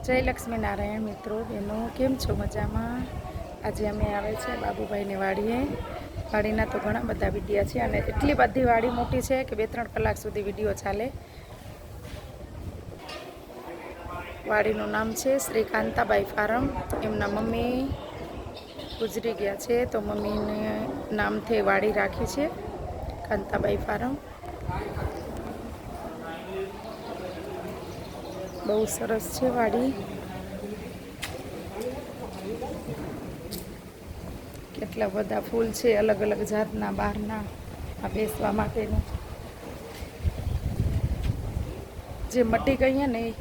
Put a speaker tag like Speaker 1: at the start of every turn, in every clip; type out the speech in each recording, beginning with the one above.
Speaker 1: જય લક્ષ્મીનારાયણ મિત્રો બહેનો, કેમ છો? મજામાં? આજે અમે આવે છે બાબુભાઈની વાડીએ. વાડીના તો ઘણા બધા વિડીયા છે અને એટલી બધી વાડી મોટી છે કે 2-3 કલાક સુધી વિડીયો ચાલે. વાડીનું નામ છે શ્રી કાંતાબાઈ ફાર્મ. એમના મમ્મી ગુજરી ગયા છે તો મમ્મીને નામથી વાડી રાખી છે કાંતાબાઈ ફાર્મ. બહુ સરસ છે વાડી. કેટલા બધા ફૂલ છે અલગ અલગ જાતના, બહારના આ બેસવા માટેનું જે મટી ગઈ ને એ.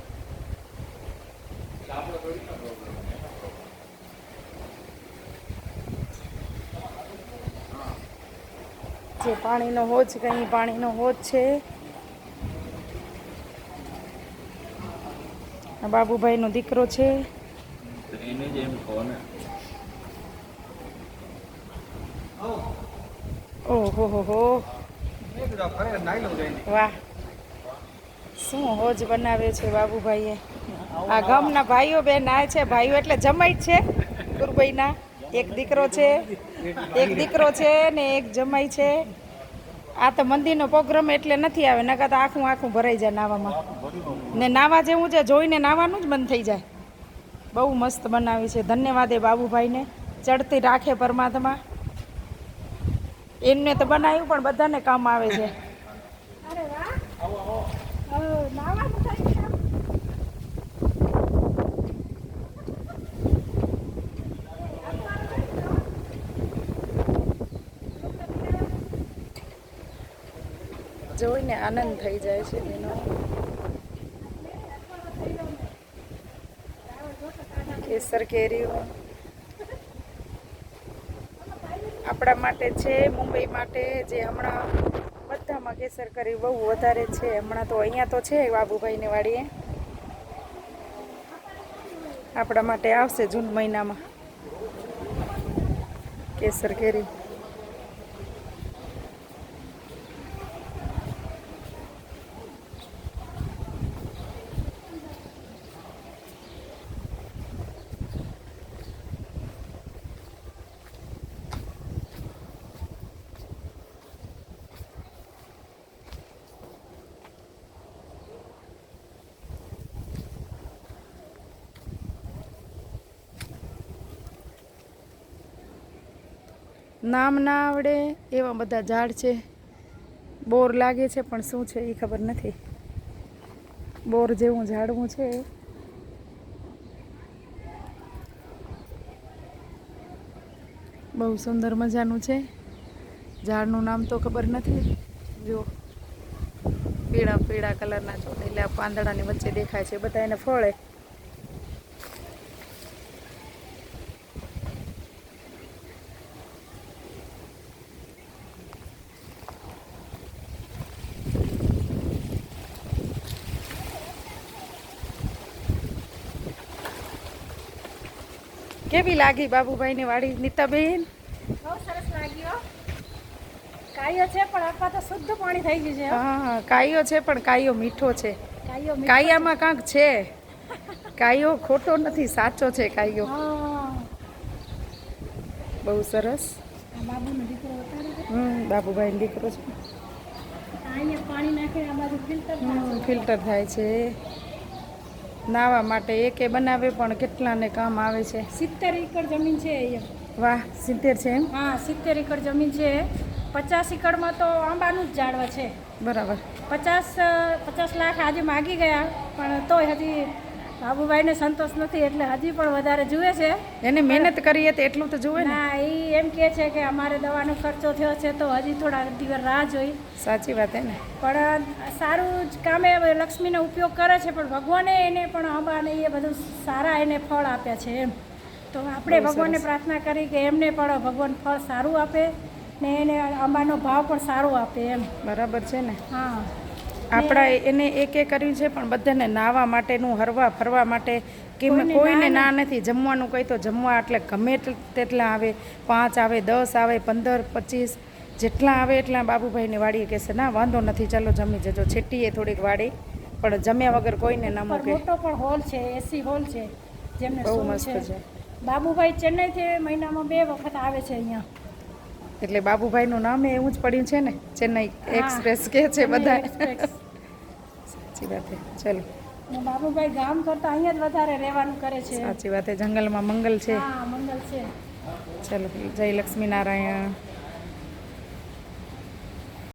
Speaker 1: જે પાણીનો હોજ, કઈ પાણીનો હોજ છે. આ બાબુભાઈનો દીકરો છે. ઓહો હો, વાહ, શું હોજ બનાવે છે બાબુભાઈએ. આ ગામના ભાઈઓ બેન આ છે, ભાઈઓ એટલે જમાઈ જ છે ગુરભાઈના. એક દીકરો છે ને એક જમાઈ છે. આ તો મંદિરનો પ્રોગ્રામ એટલે નથી આવે, નકર તો આખું ભરાઈ જાય નાવામાં. ને નાવા જેવું છે, જોઈને નાવાનું જ બંધ થઈ જાય. બહુ મસ્ત બનાવી છે. ધન્યવાદ એ બાબુભાઈને. ચડતી રાખે પરમાત્મા. એમને તો બનાવ્યું પણ બધાને કામ આવે છે. જોઈને આનંદ થઈ જાય છે એનો. કેસર કેરીઓ આપણા માટે છે, મુંબઈ માટે, જે હમણાં બધામાં કેસર કેરી બહુ વધારે છે. હમણાં તો અહીંયા તો છે બાબુભાઈને વાડીએ. આપણા માટે આવશે જૂન મહિનામાં કેસર કેરી. નામ ના આવડે એવા બધા ઝાડ છે. બોર લાગે છે પણ શું છે એ ખબર નથી. બોર જેવું ઝાડવું છે. બહુ સુંદર મજાનું છે. ઝાડનું નામ તો ખબર નથી. જો પીળા પીળા કલરના ચોટેલા પાંદડાની વચ્ચે દેખાય છે. બધા એને ફળે. કેવી લાગી બાબુભાઈની વાડી નીતાબેન?
Speaker 2: બહુ સરસ લાગ્યો. કાયો છે પણ આપવા તો શુદ્ધ પાણી થઈ ગયું છે.
Speaker 1: હા, કાયો છે પણ કાયો મીઠો છે. કાયામાં કાંક છે. કાયો ખોટો નથી, સાચો છે કાયો. બહુ સરસ.
Speaker 2: બાબુનો દીકરો
Speaker 1: બાબુભાઈનો દીકરો છે.
Speaker 2: અહીંયા પાણી નાખે આ બાજુ
Speaker 1: ફિલ્ટર થાય છે. નાવા માટે એકે બનાવે પણ કેટલાને કામ આવે છે.
Speaker 2: 70 એકર જમીન છે અહીંયા.
Speaker 1: વાહ, 70 છે એમ?
Speaker 2: હા, 70 એકર જમીન છે. 50 એકરમાં તો આંબાનું જ ઝાડવા છે.
Speaker 1: બરાબર.
Speaker 2: 50 લાખ આજે માગી ગયા પણ તોય હજી બાબુભાઈને સંતોષ નથી, એટલે હજી પણ વધારે જુએ છે.
Speaker 1: એને મહેનત કરીએ તો એટલું તો જુએ ને.
Speaker 2: ના, એ એમ કહે છે કે અમારે દવાનો ખર્ચો થયો છે તો હજી થોડા દિવસ રાહ જોઈ.
Speaker 1: સાચી વાત હે ને.
Speaker 2: પણ સારું જ કામે લક્ષ્મીનો ઉપયોગ કરે છે, પણ ભગવાને એને પણ આંબાને એ બધું સારા એને ફળ આપ્યા છે એમ. તો આપણે ભગવાનને પ્રાર્થના કરી કે એમને પણ ભગવાન ફળ સારું આપે ને એને આંબાનો ભાવ પણ સારો આપે એમ.
Speaker 1: બરાબર છે ને.
Speaker 2: હા,
Speaker 1: આપણા એને એક કર્યું છે પણ બધાને નાવા માટેનું, હરવા ફરવા માટે કોઈને ના નથી. જમવાનું કહી તો જમવા એટલે ગમે તેટલા આવે. 5 આવે, 10 આવે, 15, 25 જેટલા આવે એટલા બાબુભાઈની વાડીએ કહેશે ના વાંધો નથી, ચાલો જમી જજો. છેટીએ થોડીક વાડી પણ જમ્યા વગર કોઈને ન
Speaker 2: પર
Speaker 1: મૂકે.
Speaker 2: મોટો પણ હોલ છે, એસી હોલ છે જેમને
Speaker 1: બહુ
Speaker 2: શું
Speaker 1: મસ્ત છે.
Speaker 2: બાબુભાઈ ચેન્નઈથી મહિનામાં 2 વખત આવે છે અહીંયા.
Speaker 1: એટલે બાબુભાઈનું નામ એવું જ પડ્યું છે ને, ચેન્નઈ
Speaker 2: હા,
Speaker 1: એક્સપ્રેસ કે છે
Speaker 2: ચેન્નઈ
Speaker 1: બધા.
Speaker 2: એક્સપ્રેસ.
Speaker 1: સાચી વાત છે. ચલો,
Speaker 2: ને બાબુભાઈ ગામ કરતાં અહીંયા જ વધારે રહેવાનું કરે છે.
Speaker 1: સાચી વાત છે. જંગલમાં મંગલ છે.
Speaker 2: હા, મંગલ છે.
Speaker 1: ચલો, જય લક્ષ્મીનારાયણ.